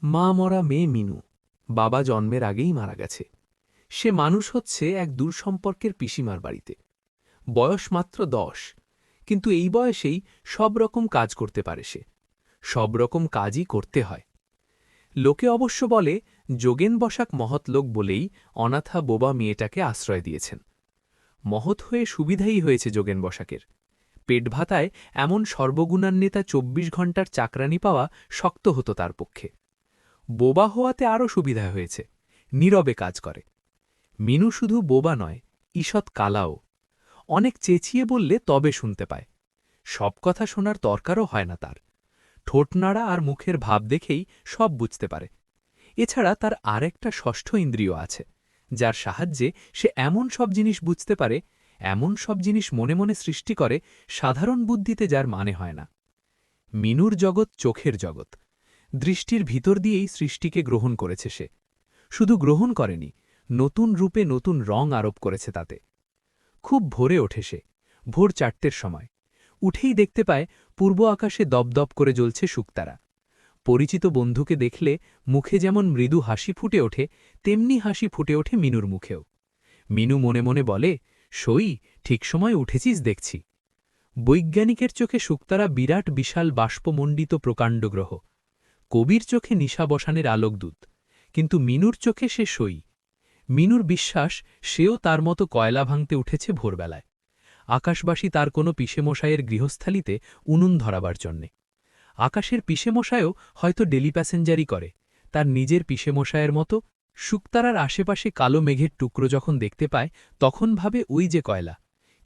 মা মরা মেয়ে মিনু। বাবা জন্মের আগেই মারা গেছে। সে মানুষ হচ্ছে এক দূরসম্পর্কের পিসিমার বাড়িতে। বয়স মাত্র ১০, কিন্তু এই বয়সেই সব রকম কাজ করতে পারে সে। সব রকম কাজই করতে হয়। লোকে অবশ্য বলে যোগেন বসাক মহৎ লোক বলেই অনাথা বোবা মেয়েটাকে আশ্রয় দিয়েছেন। মহৎ হয়ে সুবিধাই হয়েছে যোগেন বসাকের। পেট ভাতায় এমন সর্বগুণান্বিতা ২৪ ঘণ্টার চাকরানি পাওয়া শক্ত হতো তার পক্ষে। বোবা হওয়াতে আরও সুবিধা হয়েছে, নীরবে কাজ করে। মিনু শুধু বোবা নয়, ঈষৎ কালাও। অনেক চেঁচিয়ে বললে তবে শুনতে পায়। সব কথা শোনার দরকারও হয় না তার। ঠোঁটনাড়া আর মুখের ভাব দেখেই সব বুঝতে পারে। এছাড়া তার আরেকটা ষষ্ঠ ইন্দ্রিয় আছে, যার সাহায্যে সে এমন সব জিনিস বুঝতে পারে, এমন সব জিনিস মনে মনে সৃষ্টি করে, সাধারণ বুদ্ধিতে যার মানে হয় না। মিনুর জগৎ চোখের জগৎ। দৃষ্টির ভিতর দিয়েই সৃষ্টিকে গ্রহণ করেছে সে। শুধু গ্রহণ করেনি, নতুন রূপে নতুন রং আরোপ করেছে তাতে। খুব ভোরে ওঠে সে, ভোর ৪টের সময়। উঠেই দেখতে পায় পূর্ব আকাশে দপদপ করে জ্বলছে শুকতারা। পরিচিত বন্ধুকে দেখলে মুখে যেমন মৃদু হাসি ফুটে ওঠে, তেমনি হাসি ফুটে ওঠে মিনুর মুখেও। মিনু মনে মনে বলে, সই, ঠিক সময় উঠেছিস দেখছি। বৈজ্ঞানিকের চোখে শুকতারা বিরাট বিশাল বাষ্পমণ্ডিত প্রকাণ্ড গ্রহ। কবির চোখে নিশা বসানের আলোকদূত, কিন্তু মিনুর চোখে সে সই। মিনুর বিশ্বাস সেও তার মতো কয়লা ভাঙতে উঠেছে ভোরবেলায়। আকাশবাসী তার কোনো পিসেমশায়ের গৃহস্থালিতে উনুন ধরাবার জন্যে। আকাশের পিসেমশায়ও হয়তো ডেলি প্যাসেঞ্জারি করে, তার নিজের পিসেমশায়ের মতো। শুকতারার আশেপাশে কালো মেঘের টুকরো যখন দেখতে পায়, তখন ভাবে ওই যে কয়লা,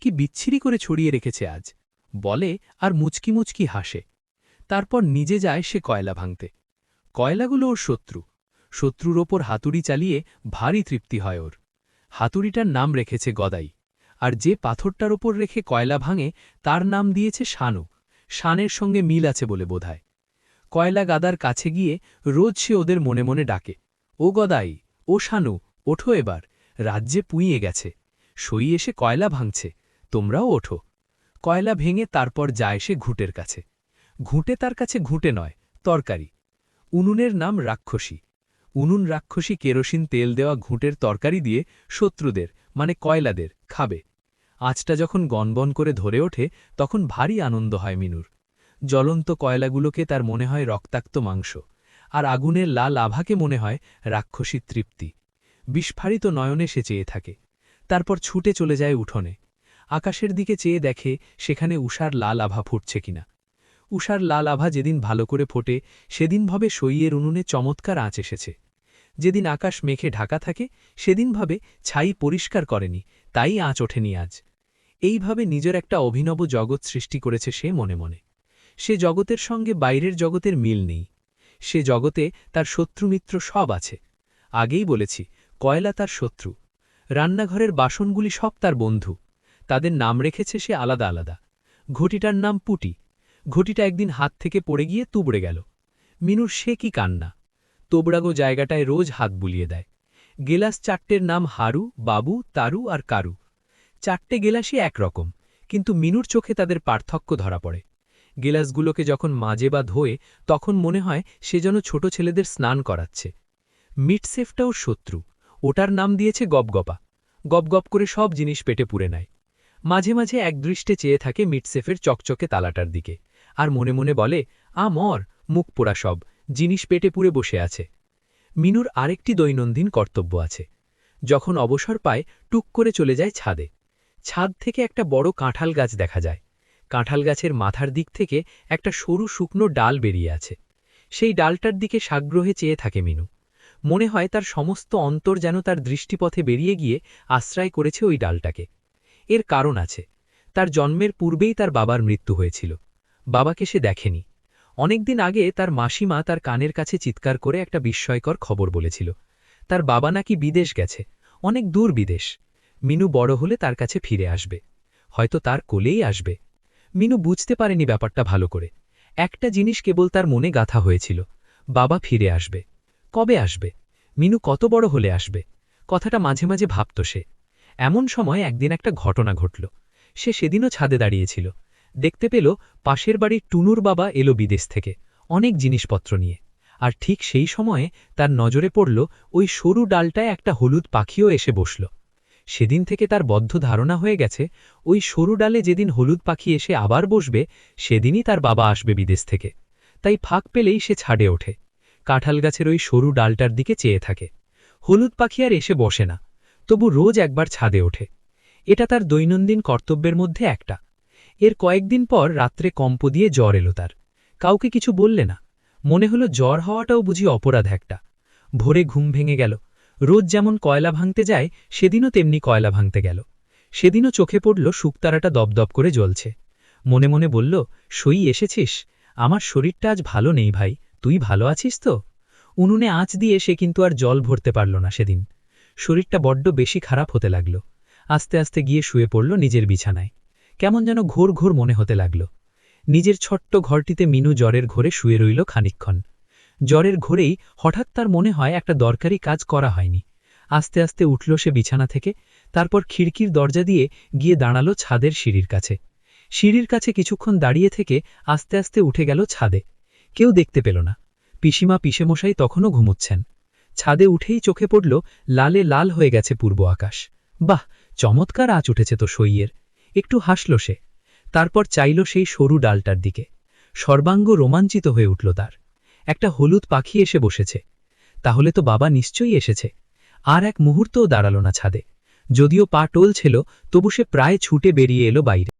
কি বিচ্ছিরি করে ছড়িয়ে রেখেছে আজ, বলে আর মুচকি মুচকি হাসে। তারপর নিজে যায় সে কয়লা ভাঙতে। কয়লাগুলো ওর শত্রু। শত্রুর ওপর হাতুড়ি চালিয়ে ভারী তৃপ্তি হয় ওর। হাতুড়িটার নাম রেখেছে গদাই, আর যে পাথরটার ওপর রেখে কয়লা ভাঙে তার নাম দিয়েছে শানু। শানের সঙ্গে মিল আছে বলে বোধায়। কয়লা গাদার কাছে গিয়ে রোজ সে ওদের মনে মনে ডাকে, ও গদাই, ও শানু, ওঠো এবার, রাজ্যে পুঁইয়ে গেছে, সই এসে কয়লা ভাঙছে, তোমরাও ওঠো। কয়লা ভেঙে তারপর যায় সে ঘুঁটের কাছে। ঘুঁটে তার কাছে ঘুঁটে নয়, তরকারি। উনুনের নাম রাক্ষসী। উনুন রাক্ষসী কেরোসিন তেল দেওয়া ঘুঁটের তরকারি দিয়ে শত্রুদের, মানে কয়লাদের, খাবে। আঁচটা যখন গনবন করে ধরে ওঠে, তখন ভারী আনন্দ হয় মিনুর। জ্বলন্ত কয়লাগুলোকে তার মনে হয় রক্তাক্ত মাংস, আর আগুনের লাল আভাকে মনে হয় রাক্ষসী তৃপ্তি। বিস্ফারিত নয়নে সে চেয়ে থাকে। তারপর ছুটে চলে যায় উঠোনে। আকাশের দিকে চেয়ে দেখে সেখানে উষার লাল আভা ফুটছে কিনা। উষার লাল আভা যেদিন ভালো করে ফোটে, সেদিন ভাবে সইয়ের উনুনে চমৎকার আঁচ এসেছে। যেদিন আকাশ মেঘে ঢাকা থাকে, সেদিন ভাবে ছাই পরিষ্কার করেনি, তাই আঁচ ওঠেনি আজ। এইভাবে নিজের একটা অভিনব জগৎ সৃষ্টি করেছে সে মনে মনে। সে জগতের সঙ্গে বাইরের জগতের মিল নেই। সে জগতে তার শত্রুমিত্র সব আছে। আগেই বলেছি, কয়লা তার শত্রু। রান্নাঘরের বাসনগুলি সব তার বন্ধু। তাদের নাম রেখেছে সে আলাদা আলাদা। ঘটিটার নাম পুটি। ঘটিটা একদিন হাত থেকে পড়ে গিয়ে তুবড়ে গেল। মিনুর সে কি কান্না! তোবড়াগো জায়গাটায় রোজ হাত বুলিয়ে দেয়। গেলাস ৪টের নাম হারু, বাবু, তারু আর কারু। ৪টে গেলাসই একরকম, কিন্তু মিনুর চোখে তাদের পার্থক্য ধরা পড়ে। গেলাসগুলোকে যখন মাজে বা ধোয়ে, তখন মনে হয় সে যেন ছোট ছেলেদের স্নান করাচ্ছে। মিটসেফটা ওর শত্রু। ওটার নাম দিয়েছে গপগপা। গপগপ করে সব জিনিস পেটে পুরে নেয়। মাঝে মাঝে একদৃষ্টে চেয়ে থাকে মিটসেফের চকচকে তালাটার দিকে, আর মনে মনে বলে, মর, মুখ পোড়া সব, জিনিস পেটে পুরে বসে আছে। মিনুর আরেকটি দৈনন্দিন কর্তব্য আছে। যখন অবসর পায়, টুক করে চলে যায় ছাদে। ছাদ থেকে একটা বড় কাঁঠাল গাছ দেখা যায়। কাঁঠাল গাছের মাথার দিক থেকে একটা সরু শুকনো ডাল বেরিয়ে আছে। সেই ডালটার দিকে সাগ্রহে চেয়ে থাকে মিনু। মনে হয় তার সমস্ত অন্তর যেন তার দৃষ্টিপথে বেরিয়ে গিয়ে আশ্রয় করেছে ওই ডালটাকে। এর কারণ আছে। তার জন্মের পূর্বেই তার বাবার মৃত্যু হয়েছিল। বাবাকে সে দেখেনি। অনেকদিন আগে তার মাসিমা তার কানের কাছে চিৎকার করে একটা বিস্ময়কর খবর বলেছিল। তার বাবা নাকি বিদেশ গেছে, অনেক দূর বিদেশ। মিনু বড় হলে তার কাছে ফিরে আসবে, হয়তো তার কোলেই আসবে। মিনু বুঝতে পারেনি ব্যাপারটা ভালো করে। একটা জিনিস কেবল তার মনে গাঁথা হয়েছিল, বাবা ফিরে আসবে। কবে আসবে? মিনু কত বড় হলে আসবে? কথাটা মাঝে মাঝে ভাবত সে। এমন সময় একদিন একটা ঘটনা ঘটল। সে সেদিনও ছাদে দাঁড়িয়েছিল। দেখতে পেল পাশের বাড়ির টুনুর বাবা এলো বিদেশ থেকে, অনেক জিনিসপত্র নিয়ে। আর ঠিক সেই সময়ে তার নজরে পড়ল ওই সরু ডালটায় একটা হলুদ পাখিও এসে বসল। সেদিন থেকে তার বদ্ধ ধারণা হয়ে গেছে, ওই সরু ডালে যেদিন হলুদ পাখি এসে আবার বসবে সেদিনই তার বাবা আসবে বিদেশ থেকে। তাই ফাঁক পেলেই সে ছাদে ওঠে, কাঁঠাল গাছের ওই সরু ডালটার দিকে চেয়ে থাকে। হলুদ পাখি আর এসে বসে না, তবু রোজ একবার ছাদে ওঠে। এটা তার দৈনন্দিন কর্তব্যের মধ্যে একটা। এর কয়েকদিন পর রাত্রে কম্প দিয়ে জ্বর এলো তার। কাউকে কিছু বললে না, মনে হলো জ্বর হওয়াটাও বুঝি অপরাধ একটা। ভোরে ঘুম ভেঙে গেল, রোজ যেমন কয়লা ভাঙতে যায় সেদিনও তেমনি কয়লা ভাঙতে গেল। সেদিনও চোখে পড়ল শুকতারাটা দপদপ করে জ্বলছে। মনে মনে বলল, সই এসেছিস? আমার শরীরটা আজ ভালো নেই ভাই, তুই ভালো আছিস তো? উনুনে আঁচ দিয়ে সে কিন্তু আর জল ভরতে পারল না সেদিন। শরীরটা বড্ড বেশি খারাপ হতে লাগল। আস্তে আস্তে গিয়ে শুয়ে পড়ল নিজের বিছানায়। কেমন যেন ঘোর ঘোর মনে হতে লাগল। নিজের ছোট্ট ঘরটিতে মিনু জ্বরের ঘোরে শুয়ে রইল খানিকক্ষণ। জ্বরের ঘোরেই হঠাৎ তার মনে হয় একটা দরকারি কাজ করা হয়নি। আস্তে আস্তে উঠল সে বিছানা থেকে, তারপর খিড়কির দরজা দিয়ে গিয়ে দাঁড়ালো ছাদের সিঁড়ির কাছে। সিঁড়ির কাছে কিছুক্ষণ দাঁড়িয়ে থেকে আস্তে আস্তে উঠে গেল ছাদে। কেউ দেখতে পেল না। পিসিমা পিসেমশাই তখনও ঘুমুচ্ছেন। ছাদে উঠেই চোখে পড়ল লালে লাল হয়ে গেছে পূর্ব আকাশ। বাহ, চমৎকার আঁচ উঠেছে তো সইয়ের। একটু হাসল সে, তারপর চাইল সেই সরু ডালটার দিকে। সর্বাঙ্গ রোমাঞ্চিত হয়ে উঠল তার। একটা হলুদ পাখি এসে বসেছে। তাহলে তো বাবা নিশ্চয়ই এসেছে। আর এক মুহূর্তও দাঁড়াল না ছাদে। যদিও পা টলছিল, তবু সে প্রায় ছুটে বেরিয়ে এলো বাইরে।